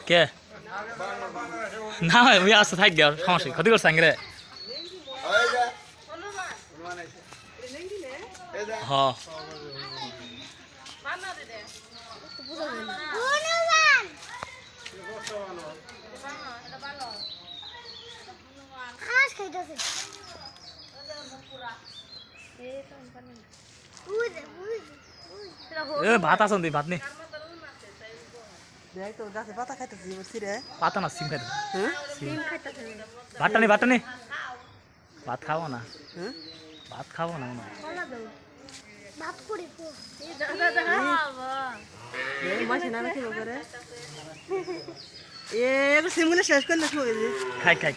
কে না ওই আসতে থাক গে সমস্যা ক্ষতি করছে আঙ্গিরে হ ভাত আসুন তুই ভাত নি পাতা না সিম খাইতে ভাতটা নি ভাত খাবো না ভাত খাবো না শেষ করলে খাই